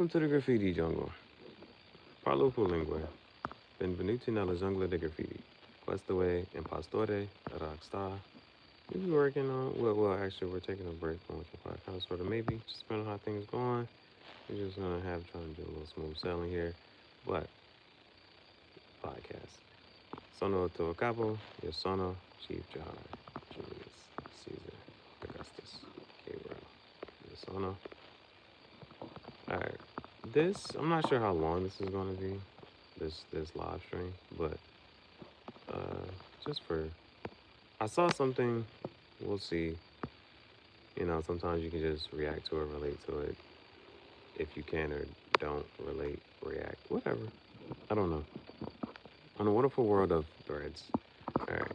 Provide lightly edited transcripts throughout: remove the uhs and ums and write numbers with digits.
Welcome to the graffiti jungle. Parlo con lingue. Benvenuti nella giungla di graffiti. Questo è Impastore Rockstar. We'll be working on, actually, we're taking a break from what you kind of sort of maybe, just depending on how things going. We're just going to trying to do a little smooth sailing here. But, podcast. Sono to capo, io sono Chief Gihareh, Julius Caesar Augustus Gabriel. Io sono. Alright. I'm not sure how long this is going to be, this live stream, but just for, I saw something, we'll see. Sometimes you can just react to it, relate to it, if you can or don't relate, react, whatever. I don't know. On a wonderful world of threads. Alright.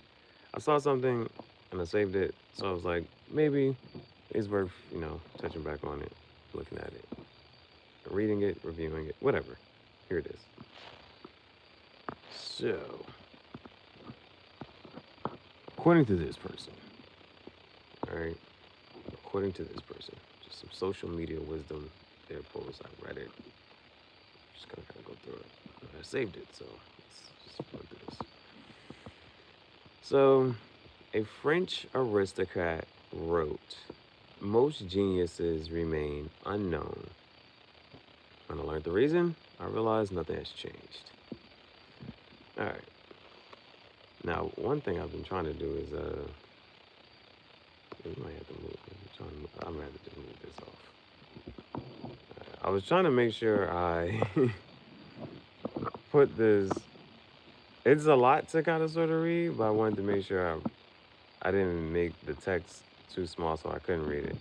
I saw something and I saved it, so I was like, maybe it's worth, touching back on it, looking at it, reading it, reviewing it, whatever. Here it is. So, according to this person, all right, according to this person, just some social media wisdom, their post, I read it, just gonna kind of go through it. I saved it, so let's just go through this. So, a French aristocrat wrote, "Most geniuses remain unknown. When I learned the reason, I realized nothing has changed." All right. Now, one thing I've been trying to do is, we might have to move. I'm gonna have to just move this off. I was trying to make sure I put this. It's a lot to kind of sort of read, but I wanted to make sure I didn't make the text too small so I couldn't read it.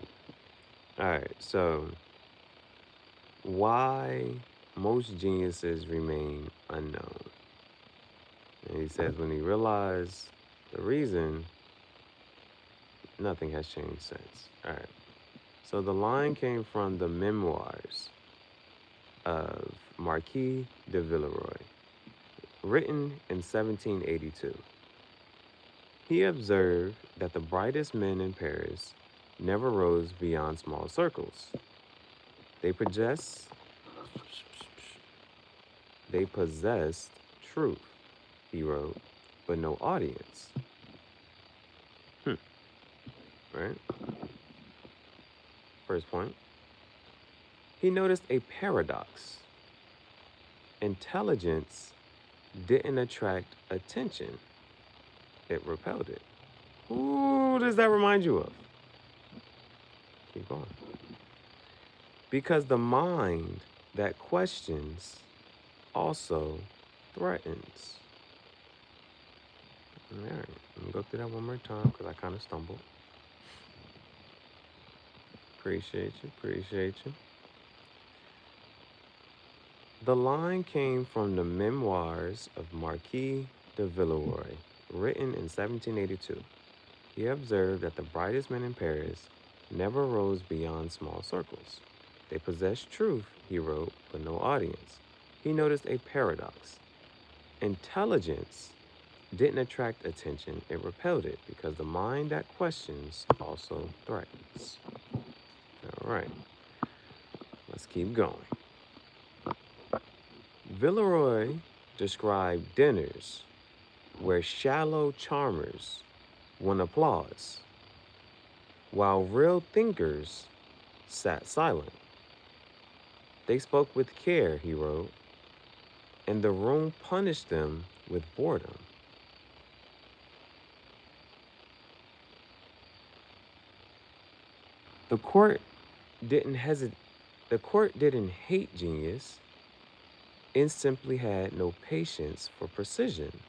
All right, so why most geniuses remain unknown. And he says when he realized the reason, nothing has changed since. All right. So the line came from the memoirs of Marquis de Villeroy, written in 1782. He observed that the brightest men in Paris never rose beyond small circles. They possessed truth, he wrote, but no audience. Right? First point. He noticed a paradox. Intelligence didn't attract attention. It repelled it. Who does that remind you of? Keep going. Because the mind that questions also threatens. All right, let me go through that one more time because I kind of stumbled. Appreciate you. The line came from the memoirs of Marquis de Villeroy, written in 1782. He observed that the brightest men in Paris never rose beyond small circles. They possessed truth, he wrote, but no audience. He noticed a paradox. Intelligence didn't attract attention, it repelled it, because the mind that questions also threatens. All right, let's keep going. Villeroy described dinners where shallow charmers won applause, while real thinkers sat silent. They spoke with care, he wrote, and the room punished them with boredom. The court didn't hate genius. It simply had no patience for precision.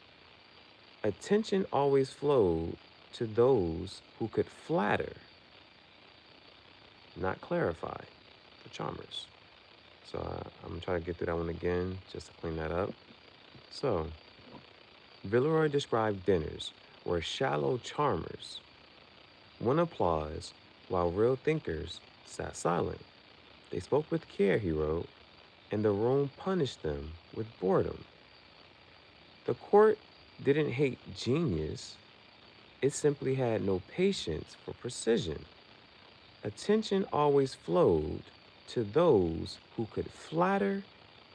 Attention always flowed to those who could flatter, not clarify, the charmers. So I'm going to try to get through that one again just to clean that up. So, Villeroy described dinners where shallow charmers won applause while real thinkers sat silent. They spoke with care, he wrote, and the room punished them with boredom. The court didn't hate genius. It simply had no patience for precision. Attention always flowed to those who could flatter,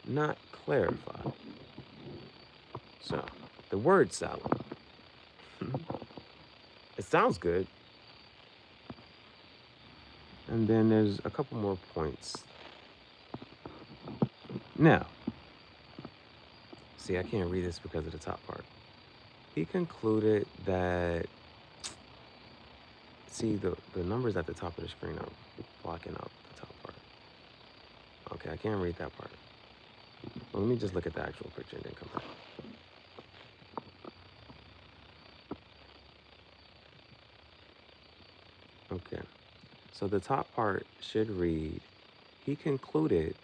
not clarify. So, the word salad. It sounds good. And then there's a couple more points. Now, see, I can't read this because of the top part. He concluded that, see, the numbers at the top of the screen are blocking out the top part. Okay, I can't read that part. Well, let me just look at the actual picture and then come back. Okay, so the top part should read, he concluded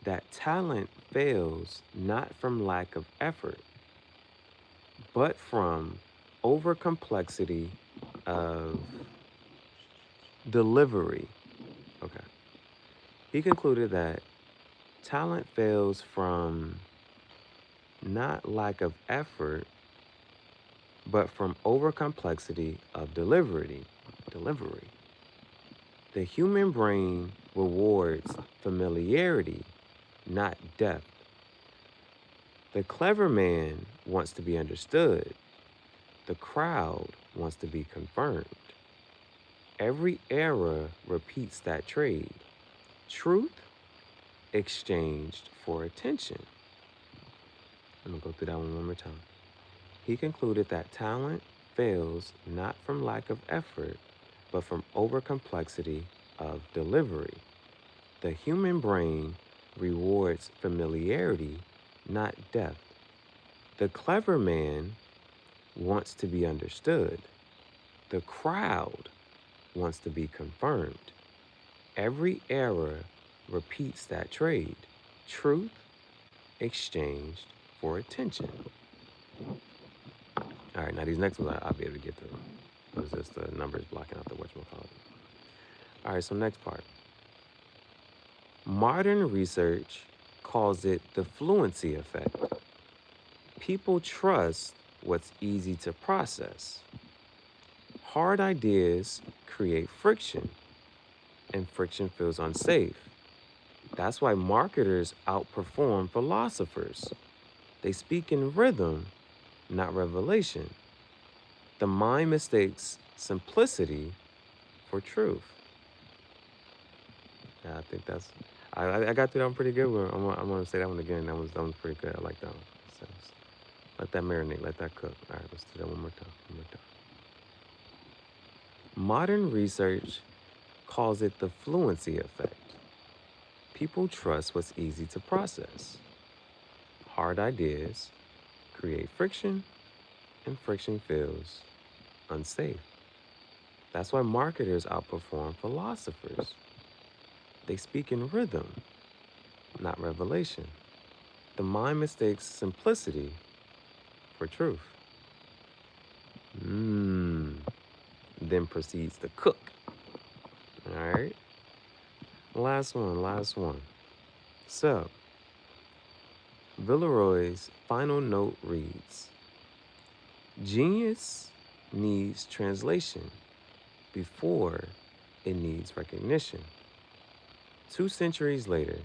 that talent fails not from lack of effort, but from overcomplexity of delivery. Okay. He concluded that talent fails from not lack of effort, but from overcomplexity of delivery. The human brain rewards familiarity, not depth. The clever man wants to be understood. The crowd wants to be confirmed. Every era repeats that trade. Truth exchanged for attention. I'm going to go through that one more time. He concluded that talent fails not from lack of effort, but from overcomplexity of delivery. The human brain rewards familiarity, not depth. The clever man wants to be understood. The crowd wants to be confirmed. Every era repeats that trade. Truth exchanged for attention. All right, now these next ones I'll be able to get through. It was just the numbers blocking out the whatchamacallit. All right, so next part. Modern research calls it the fluency effect. People trust what's easy to process. Hard ideas create friction, and friction feels unsafe. That's why marketers outperform philosophers. They speak in rhythm, not revelation. The mind mistakes simplicity for truth. Yeah, I think that's, I got through that one pretty good. I'm gonna say that one again. That one's pretty good. I like that one. So, let that marinate, let that cook. All right, let's do that one more time. Modern research calls it the fluency effect. People trust what's easy to process. Hard ideas create friction, and friction feels unsafe. That's why marketers outperform philosophers. They speak in rhythm, not revelation. The mind mistakes simplicity for truth. Then proceeds to cook. All right. Last one. So, Villeroy's final note reads, genius needs translation before it needs recognition. 2 centuries later,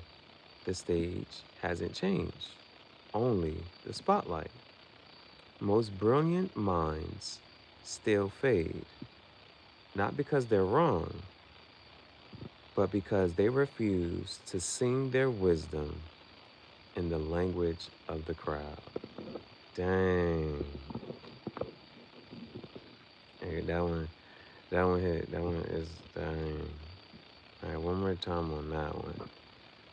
the stage hasn't changed, only the spotlight. Most brilliant minds still fade, not because they're wrong, but because they refuse to sing their wisdom in the language of the crowd. Dang. Hey, that one hit. That one is dang. All right, one more time on that one.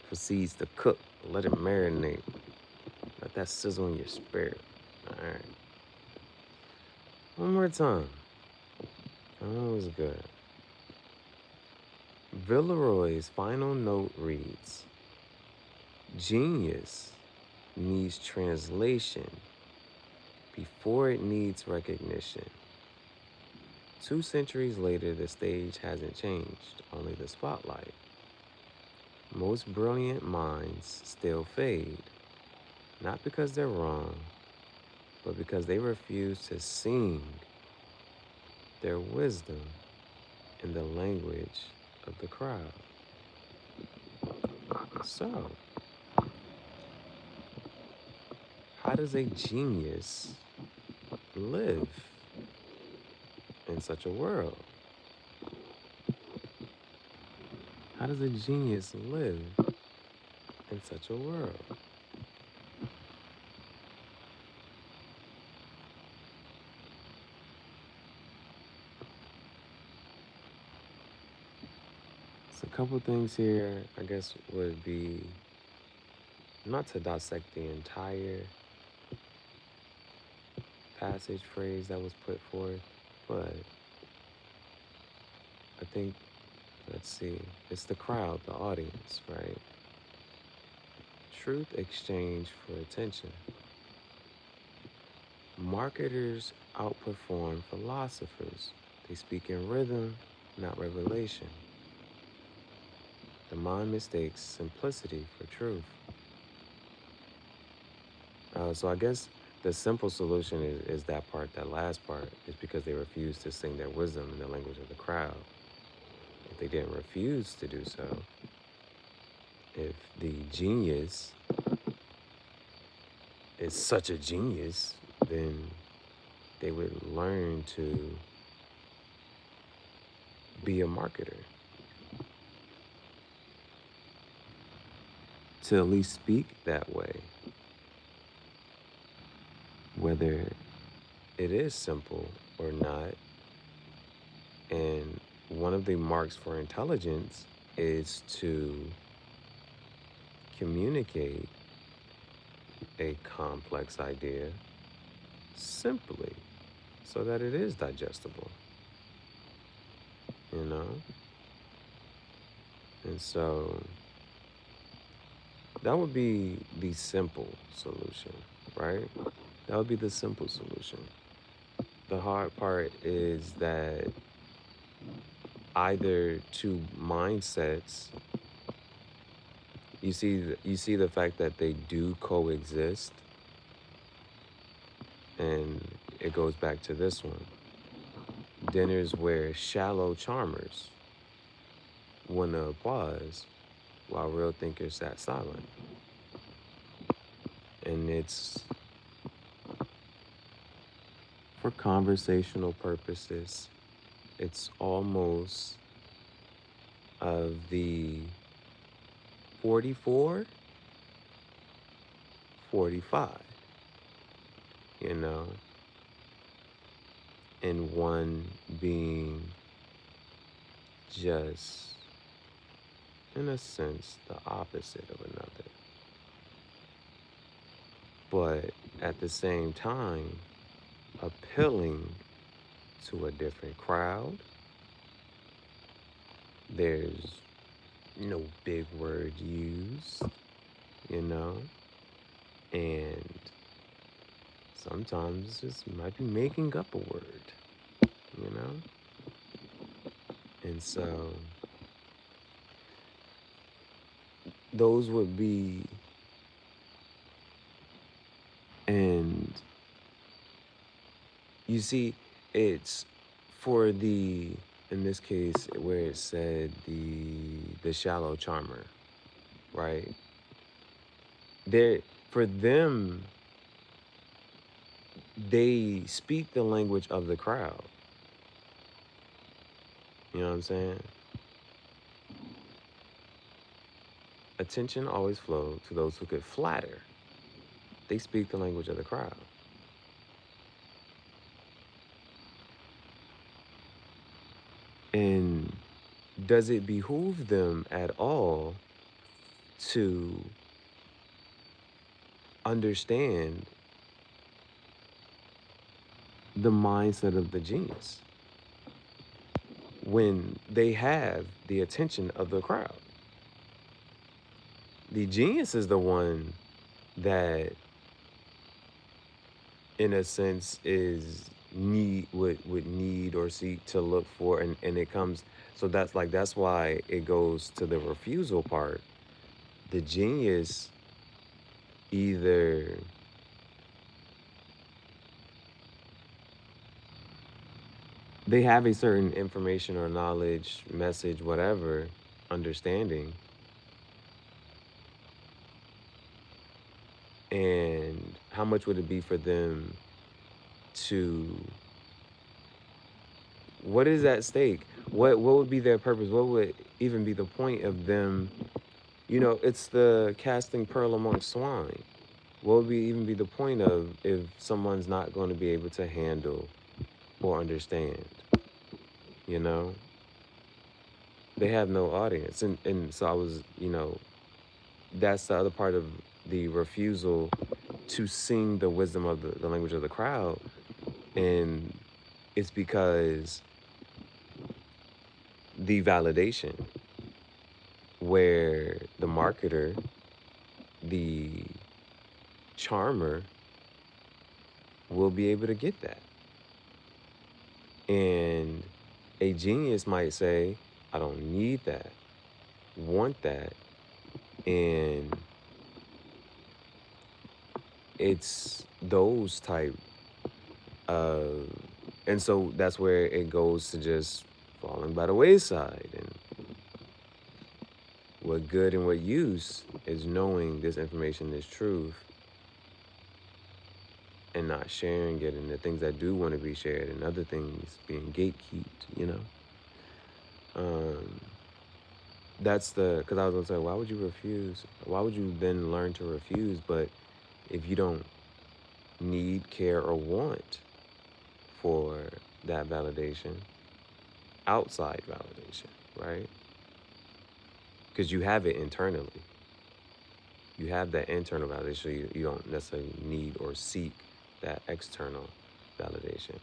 Proceeds to cook. Let it marinate. Let that sizzle in your spirit. All right. One more time. That one was good. Villeroy's final note reads, genius needs translation before it needs recognition. 2 centuries later, the stage hasn't changed, only the spotlight. Most brilliant minds still fade, not because they're wrong, but because they refuse to sing their wisdom in the language of the crowd. So, how does a genius live in such a world? How does a genius live in such a world? So a couple things here, I guess, would be not to dissect the entire passage phrase that was put forth, but I think, let's see, it's the crowd, the audience, right? Truth exchange for attention. Marketers outperform philosophers. They speak in rhythm, not revelation. The mind mistakes simplicity for truth. So I guess the simple solution is that part, that last part, is because they refuse to sing their wisdom in the language of the crowd. If they didn't refuse to do so, if the genius is such a genius, then they would learn to be a marketer. To at least speak that way. Whether it is simple or not. And one of the marks for intelligence is to communicate a complex idea simply so that it is digestible, you know? And so that would be the simple solution, right? That would be the simple solution. The hard part is that either two mindsets, you see the fact that they do coexist, and it goes back to this one. Dinners where shallow charmers won the applause while real thinkers sat silent. And it's for conversational purposes. It's almost of the 44, 45, you know, and one being just, in a sense, the opposite of another. But at the same time, appealing to a different crowd. There's no big word used, you know, and sometimes just might be making up a word, you know? And so those would be, and you see, it's for the, in this case, where it said the shallow charmer, right? There, for them, they speak the language of the crowd. You know what I'm saying? Attention always flowed to those who could flatter. They speak the language of the crowd. And does it behoove them at all to understand the mindset of the genius when they have the attention of the crowd? The genius is the one that, in a sense, is would need or seek to look for, and it comes, so that's why it goes to the refusal part. The genius either they have a certain information or knowledge, message, whatever, understanding, And how much would it be for them to, what is at stake? What would be their purpose? What would even be the point of them? It's the casting pearl amongst swine. What would even be the point of if someone's not going to be able to handle or understand? You know, they have no audience, and so I was, that's the other part of the refusal to sing the wisdom of the language of the crowd, and it's because the validation where the marketer, the charmer, will be able to get that. And a genius might say, I don't need that, want that. And it's those type of, and so that's where it goes to just falling by the wayside. And what good and what use is knowing this information is truth and not sharing it, and the things that do want to be shared and other things being gatekeeped. That's because I was going to say, why would you refuse? Why would you then learn to refuse? But if you don't need, care, or want for that validation, outside validation, right? Because you have it internally. You have that internal validation, so you don't necessarily need or seek that external validation.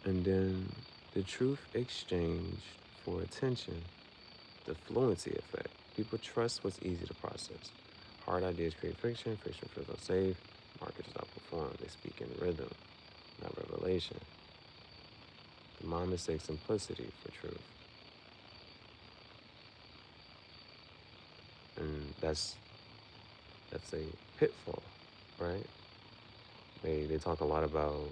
And then the truth exchanged for attention, the fluency effect. People trust what's easy to process. Hard ideas create friction, friction feels unsafe, marketers outperform, they speak in rhythm, not revelation. The mind mistakes simplicity for truth. And that's a pitfall, right? They talk a lot about,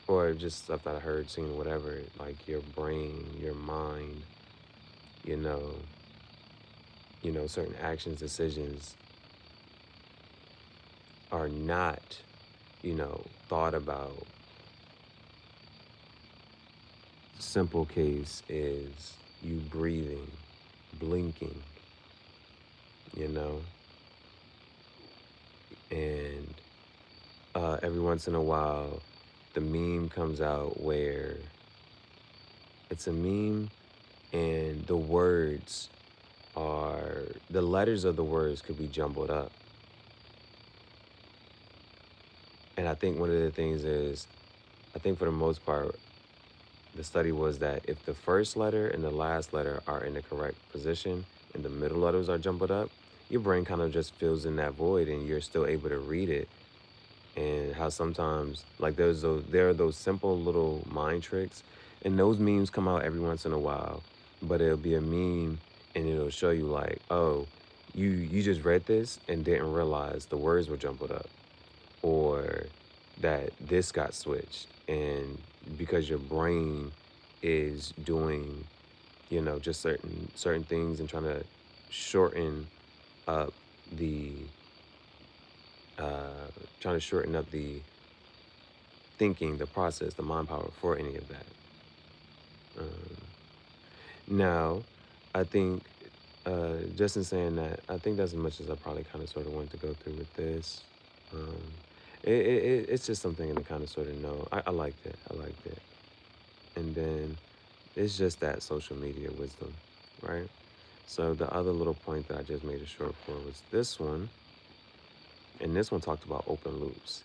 or just stuff that I heard, seen, whatever, like your brain, your mind, certain actions, decisions are not, thought about. Simple case is you breathing, blinking, you know, and every once in a while, the meme comes out where it's a meme and the letters of the words could be jumbled up. And I think one of the things is, I think for the most part, the study was that if the first letter and the last letter are in the correct position and the middle letters are jumbled up, your brain kind of just fills in that void and you're still able to read it. And how sometimes, like there are those simple little mind tricks, and those memes come out every once in a while, but it'll be a meme and it'll show you like, oh, you just read this and didn't realize the words were jumbled up, or that this got switched, and because your brain is doing, just certain things and trying to shorten up the thinking, the process, the mind power for any of that. Now, I think, just in saying that, I think that's as much as I probably kind of sort of wanted to go through with this. It's just something to kind of sort of know. I liked it. And then it's just that social media wisdom, right? So the other little point that I just made a short for was this one. And this one talked about open loops.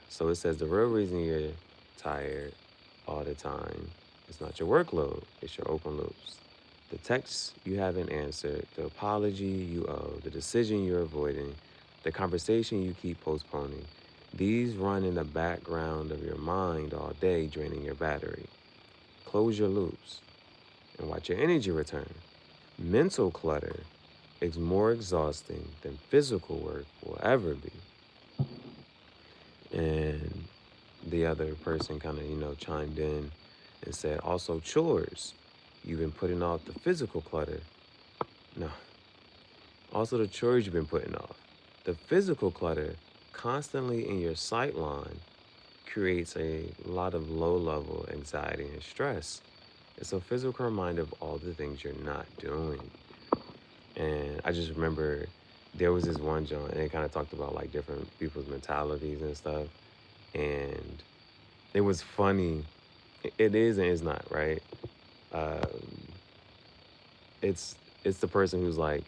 So it says the real reason you're tired all the time is not your workload, it's your open loops. The text you haven't answered, the apology you owe, the decision you're avoiding, the conversation you keep postponing. These run in the background of your mind all day, draining your battery. Close your loops and watch your energy return. Mental clutter is more exhausting than physical work will ever be. And the other person kind of, chimed in and said, also chores. You've been putting off the physical clutter. No, Also, the chores you've been putting off. The physical clutter constantly in your sight line creates a lot of low level anxiety and stress. It's a physical reminder of all the things you're not doing. And I just remember there was this one joint, and it kind of talked about like different people's mentalities and stuff. And it was funny. It is and it's not, right? Um, it's the person who's like,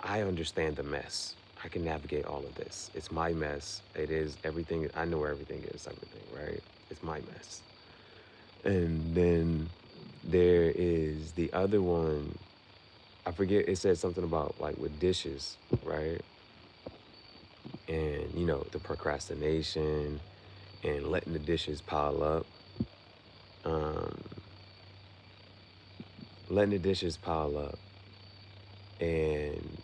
I understand the mess. I can navigate all of this. It's my mess. It is everything. I know where everything is, type of thing, right? It's my mess. And then there is the other one. I forget. It said something about like with dishes, right? And the procrastination and letting the dishes pile up. Um, letting the dishes pile up, and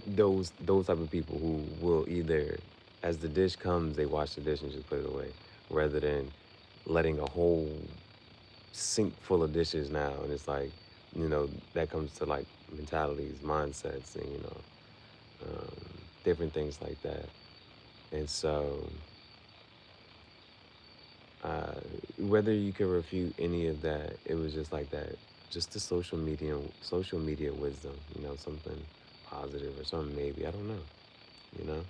those type of people who will either, as the dish comes, they wash the dish and just put it away, rather than letting a whole sink full of dishes now. And it's like, that comes to like mentalities, mindsets, and um, different things like that. And so, uh, whether you can refute any of that, it was just like that, just the social media wisdom, something positive or something maybe, I don't know, you know.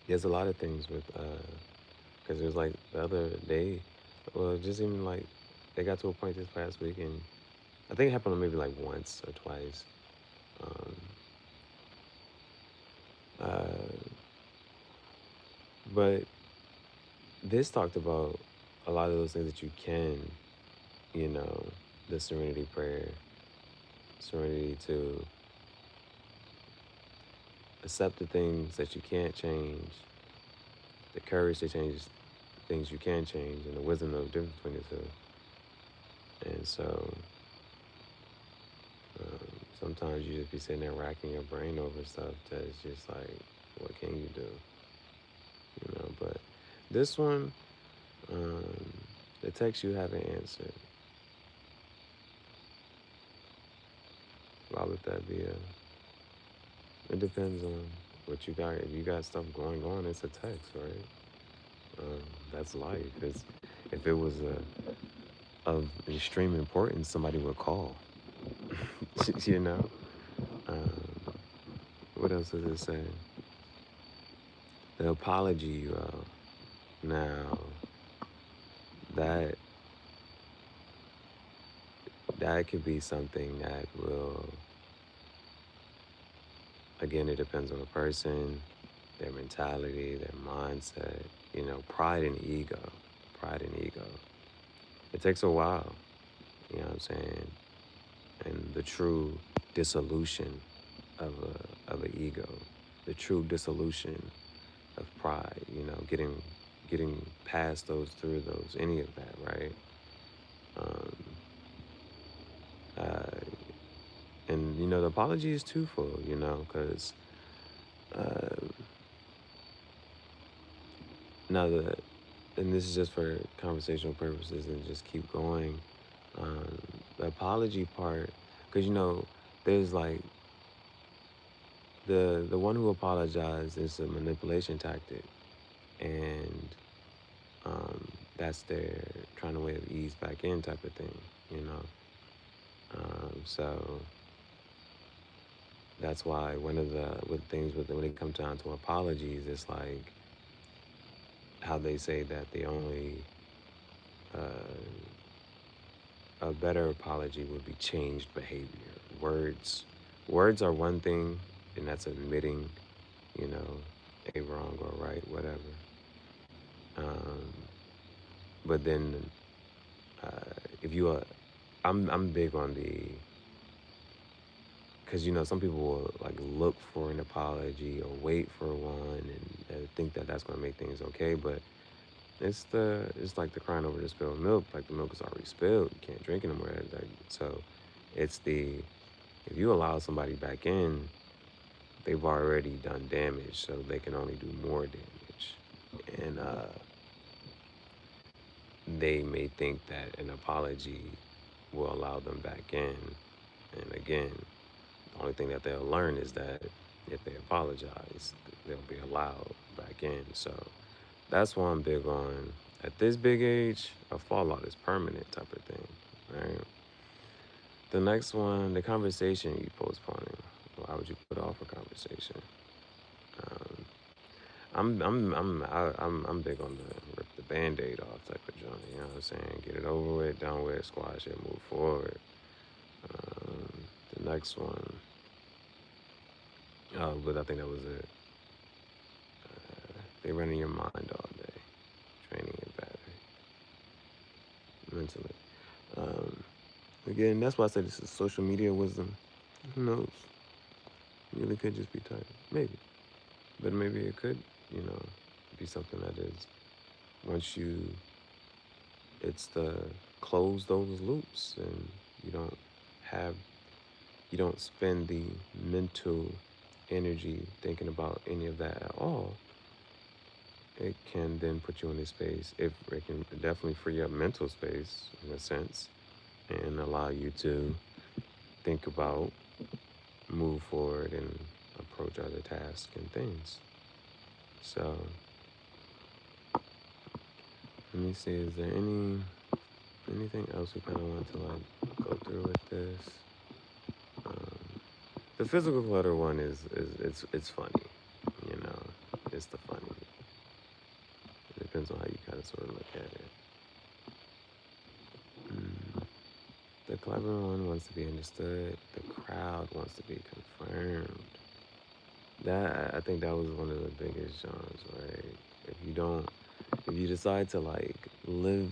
There's a lot of things with, because there's like the other day, well, just even like, they got to a point this past week, and I think it happened maybe like once or twice. Um, uh, but this talked about a lot of those things that you can, you know, the serenity prayer, serenity to accept the things that you can't change, the courage to change things you can change, and the wisdom of the difference between the two. And so sometimes you just be sitting there racking your brain over stuff that's just like, what can you do? But this one, um, the text you haven't answered, why would that be it depends on what you got. If you got stuff going on, it's a text, right? That's life. If it was of extreme importance, somebody would call. you know. Um, what else does it say? The apology you owe. Now, that that could be something that will. Again, it depends on the person, their mentality, their mindset. Pride and ego. Pride and ego. It takes a while. You know what I'm saying? And the true dissolution of an ego, the true dissolution of pride. Getting past those, through those, any of that, right? Um, uh, and the apology is twofold. Because uh, now and this is just for conversational purposes and just keep going. Um, the apology part, because there's like the one who apologized is a manipulation tactic, and that's their trying to way of ease back in type of thing, you know. So that's why one of the with things with when it comes down to apologies, it's like how they say that the only a better apology would be changed behavior. Words are one thing, and that's admitting, you know, a wrong or right, whatever. Um, but then, uh, if you are, I'm big on because some people will like look for an apology or wait for one, and think that that's going to make things okay. But it's like the crying over the spilled milk. Like the milk is already spilled, you can't drink it anymore. Like, so, it's if you allow somebody back in, they've already done damage, so they can only do more damage. And they may think that an apology will allow them back in, And again, the only thing that they'll learn is that if they apologize, they'll be allowed back in. So that's why I'm big on, at this big age, a fallout is permanent type of thing, right? The next one, the conversation you postponing. Why would you put off a conversation? Um, I'm big on the rip the band-aid off type of joint. You know what I'm saying? Get it over with, done with, squash it, move forward. Um, the next one, but I think that was it. They run in your mind all day, training your battery mentally. Um, Again, that's why I said this is social media wisdom. Who knows? You really could just be tired. Maybe. But maybe it could, you know, be something that is, once you, it's the close those loops and you don't have, you don't spend the mental energy thinking about any of that at all. It can then put you in a space, if it can definitely free up mental space in a sense and allow you to think about, move forward, and approach other tasks and things. So let me see, is there anything else we kind of want to like go through with this? Um, the physical clutter one is it's funny, you know, it's the funny. It depends on how you kind of sort of look at it. Mm. The clever one wants to be understood. The crowd wants to be confirmed. That, I think that was one of the biggest genres, right? If you don't, if you decide to like live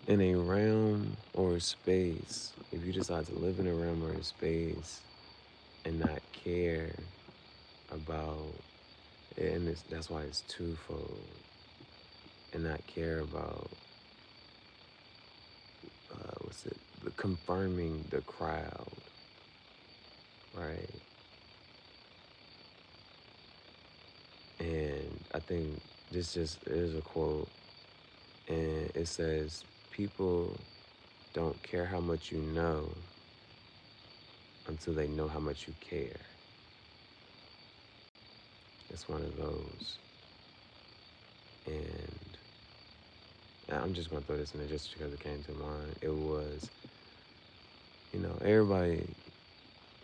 in a realm or a space, if you decide to live in a realm or a space and not care about, and that's why it's twofold, and not care about, what's it, confirming the crowd, right? And I think this just is a quote, and it says, people don't care how much you know until they know how much you care. It's one of those. And I'm just going to throw this in there just because it came to mind. It was, you know, everybody,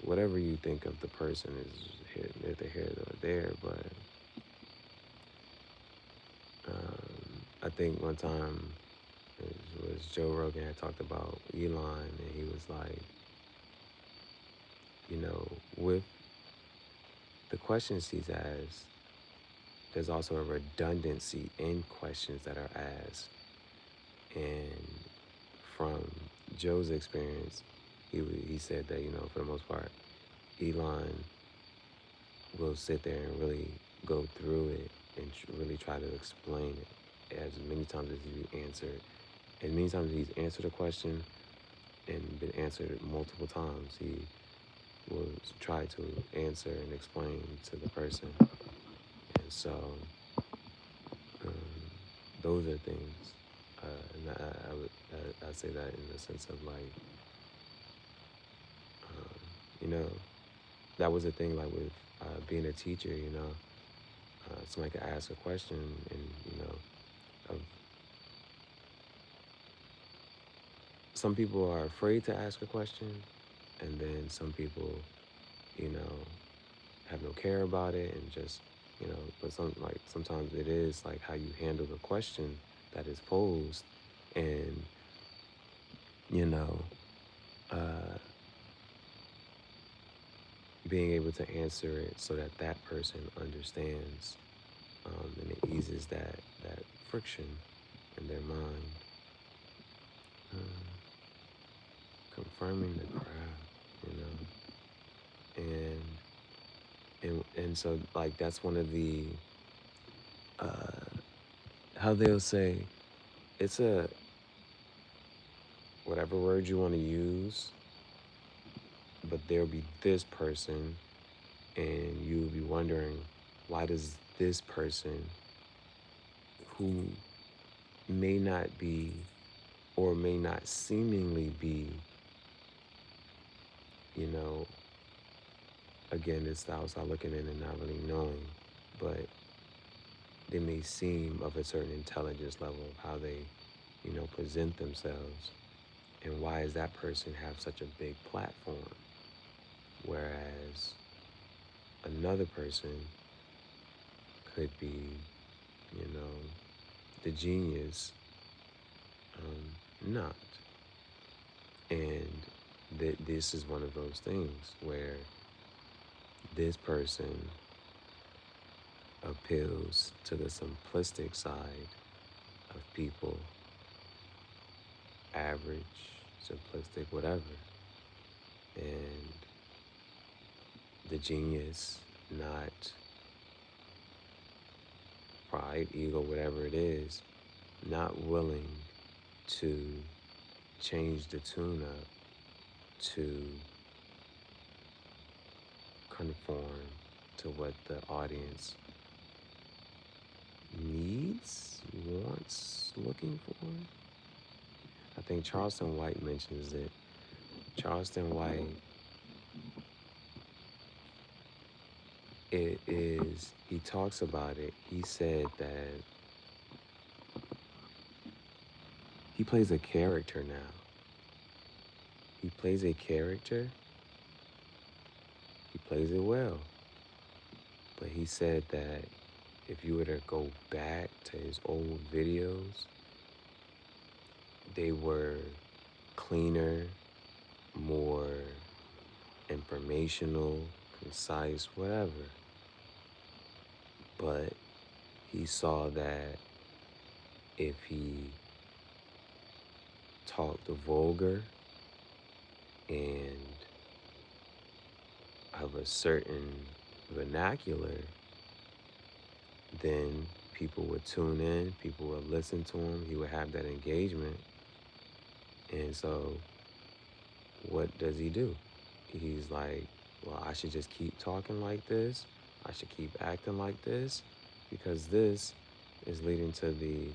whatever you think of the person is neither here nor there, but I think one time it was Joe Rogan had talked about Elon, and he was like, you know, with the questions he's asked, there's also a redundancy in questions that are asked. And from Joe's experience, he said that, you know, for the most part, Elon will sit there and really go through it and really try to explain it as many times as you answer it. And many times he's answered a question and been answered multiple times. He will try to answer and explain to the person. And so um, those are things. And I'd say that in the sense of like, you know, that was a thing like with being a teacher, you know, somebody could ask a question and, you know, of, some people are afraid to ask a question, and then some people, you know, have no care about it and just, you know, but sometimes it is like how you handle the question that is posed, and, you know, uh, being able to answer it so that that person understands, and it eases that friction in their mind. Um, Confirming the crowd, you know, and so like that's one of the, how they'll say, it's a, whatever word you want to use, but there'll be this person, and you'll be wondering, why does this person, who may not be or may not seemingly be you know, again, it's the outside looking in and not really knowing, but they may seem of a certain intelligence level of how they, present themselves. And why does that person have such a big platform? Whereas another person could be, the genius, not. And this is one of those things where this person appeals to the simplistic side of people, average, simplistic, whatever. And the genius, not pride, ego, whatever it is, not willing to change the tune up to conform to what the audience needs, wants, looking for. I think Charleston White mentions it. Charleston White, he talks about it. He said that he plays a character now. He plays a character. He plays it well. But he said that if you were to go back to his old videos, they were cleaner, more informational, concise, whatever. But he saw that if he talked vulgar and of a certain vernacular, then people would tune in, people would listen to him, he would have that engagement. And so what does he do? He's like, well, I should just keep talking like this. I should keep acting like this because this is leading to the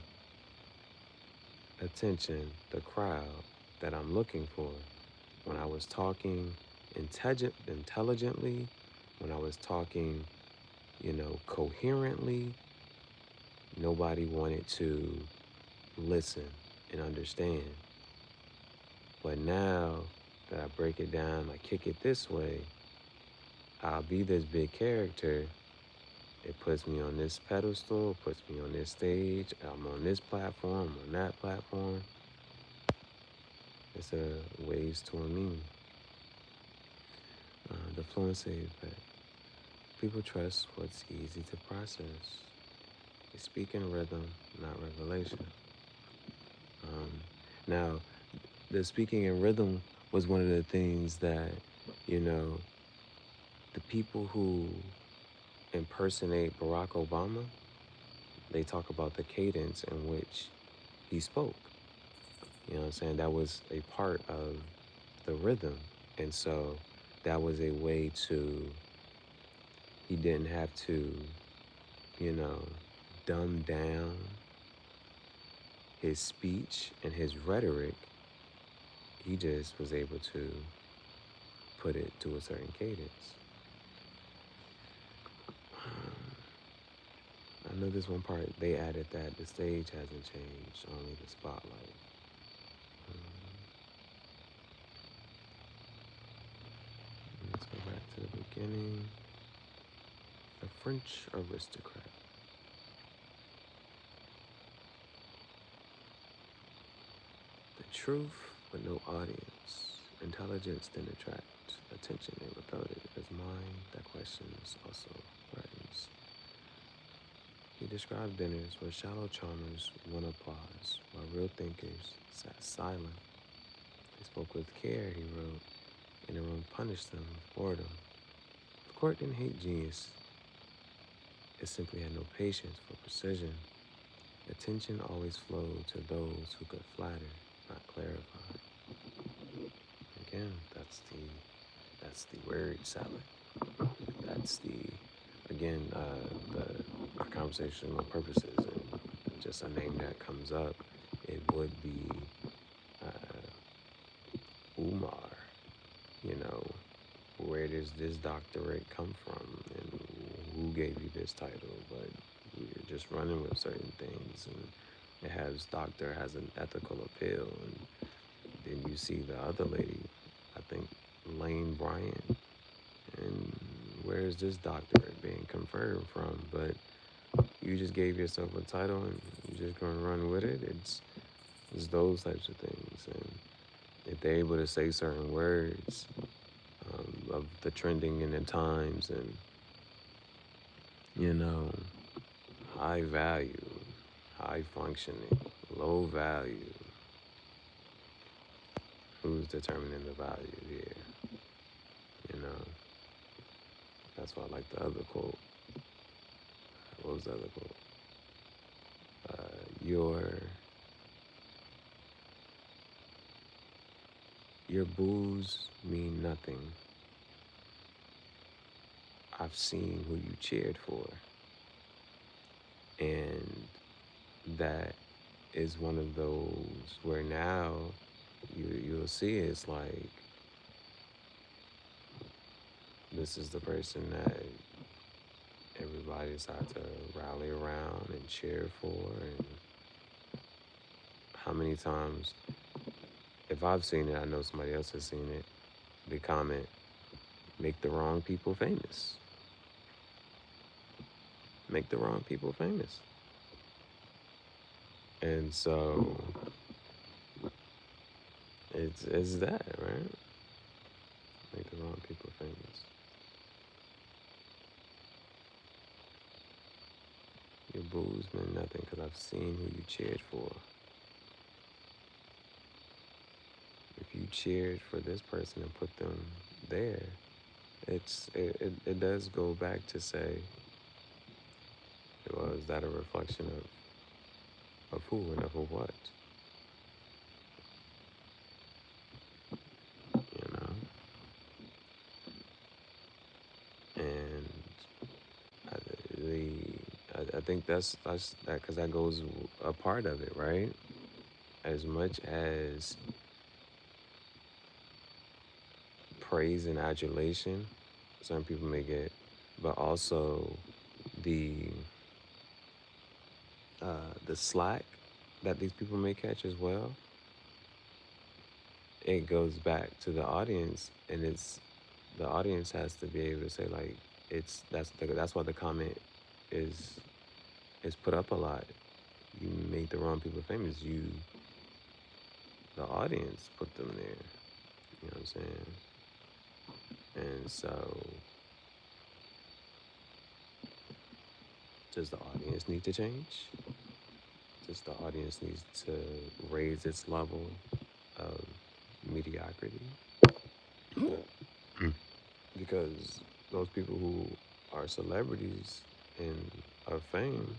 attention, the crowd that I'm looking for. When I was talking intelligently, when I was talking, coherently, nobody wanted to listen and understand. But now that I break it down, I kick it this way, I'll be this big character. It puts me on this pedestal, puts me on this stage, I'm on this platform, on that platform. It's a ways to a meaning. The fluency effect. People trust what's easy to process. They speak in rhythm, not revelation. Now, the speaking in rhythm was one of the things that, the people who impersonate Barack Obama, they talk about the cadence in which he spoke. You know what I'm saying? That was a part of the rhythm. And so that was a way to, he didn't have to, dumb down his speech and his rhetoric. He just was able to put it to a certain cadence. I know this one part, they added that the stage hasn't changed, only the spotlight. Let's go back to the beginning. A French aristocrat. The truth, but no audience. Intelligence didn't attract attention, and without it, as mind that questions also brightens. He described dinners where shallow charmers won applause, while real thinkers sat silent. They spoke with care, he wrote, and the room punished them with boredom. The court didn't hate genius. It simply had no patience for precision. Attention always flowed to those who could flatter, not clarify. Again, that's the word salad. That's our conversational purposes, and just a name that comes up, it would be Umar, does this doctorate come from, and who gave you this title? But you're just running with certain things, and it has doctor has an ethical appeal, and then you see the other lady, I think Lane Bryant, and where is this doctorate being conferred from? But you just gave yourself a title, and you're just gonna run with it. It's those types of things, and if they're able to say certain words of the trending in the times, and you know, high value, high functioning, low value, who's determining the value here? You know, that's why I like the other quote. What was the other quote? Your boos mean nothing. I've seen who you cheered for. And that is one of those where now you'll see it's like, this is the person that everybody decided to rally around and cheer for. And how many times, if I've seen it, I know somebody else has seen it, they comment, make the wrong people famous. Make the wrong people famous. And so it's that, right? Make the wrong people famous. Your boos meant nothing because I've seen who you cheered for. If you cheered for this person and put them there, it does go back to say, well, is that a reflection of who and of what? You know? And I think that's that, because that goes a part of it, right? As much as praise and adulation some people may get, but also the slack that these people may catch as well. It goes back to the audience, and the audience has to be able to say, like, that's why the comment is put up a lot. You made the wrong people famous. The audience put them there. You know what I'm saying? And so, does the audience need to change? Does the audience need to raise its level of mediocrity? Because those people who are celebrities and of fame,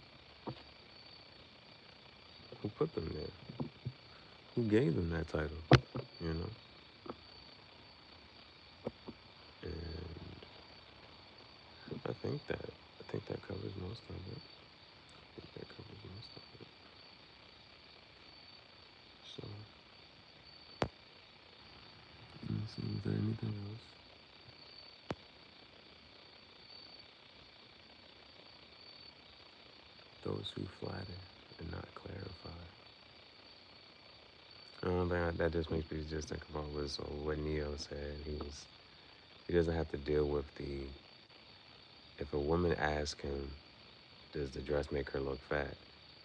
who put them there? Who gave them that title? You know? And I think that covers most of it. So, let's see, is there anything else? Those who flatter and not clarify. That just makes me just think about what Neo said. He doesn't have to deal with if a woman asks him, does the dress make her look fat?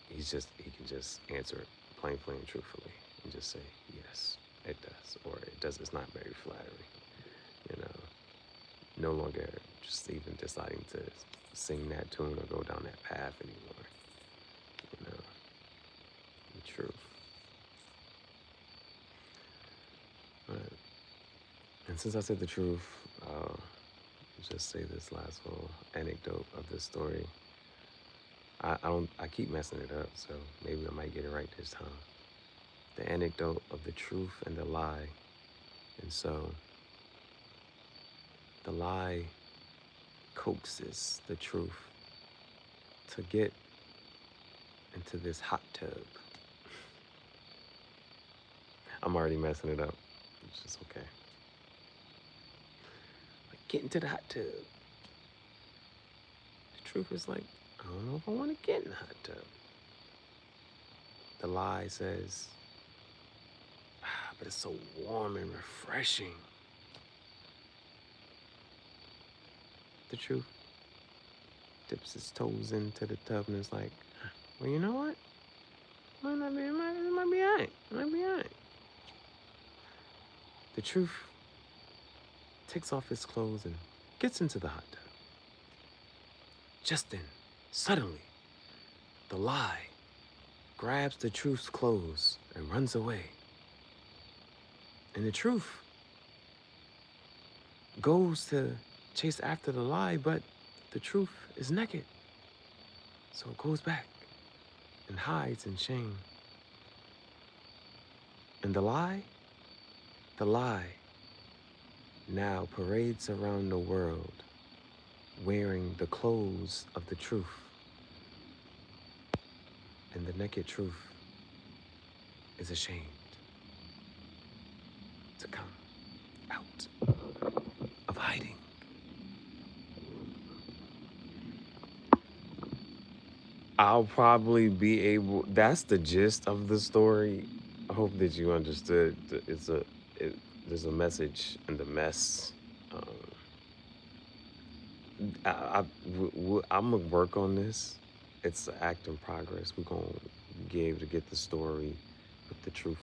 He can just answer it plainly and truthfully and just say, yes, it does, or it does. It's not very flattering, you know. No longer just even deciding to sing that tune or go down that path anymore, you know. The truth. But, and since I said the truth, I'll just say this last little anecdote of this story. I keep messing it up, so maybe I might get it right this time. The anecdote of the truth and the lie. And so the lie coaxes the truth to get into this hot tub. I'm already messing it up. It's just okay. Get into the hot tub. The truth is like, I don't know if I want to get in the hot tub. The lie says, but it's so warm and refreshing. The truth dips his toes into the tub and is like, well, you know what? It might be all right. It might be all right. The truth takes off his clothes and gets into the hot tub. Just then, suddenly, the lie grabs the truth's clothes and runs away. And the truth goes to chase after the lie, but the truth is naked. So it goes back and hides in shame. And the lie now parades around the world wearing the clothes of the truth. And the naked truth is ashamed to come out of hiding. I'll probably be able, that's the gist of the story. I hope that you understood. There's a message in the mess. I'm gonna work on this. It's an act in progress. We're gonna be able to get the story with the truth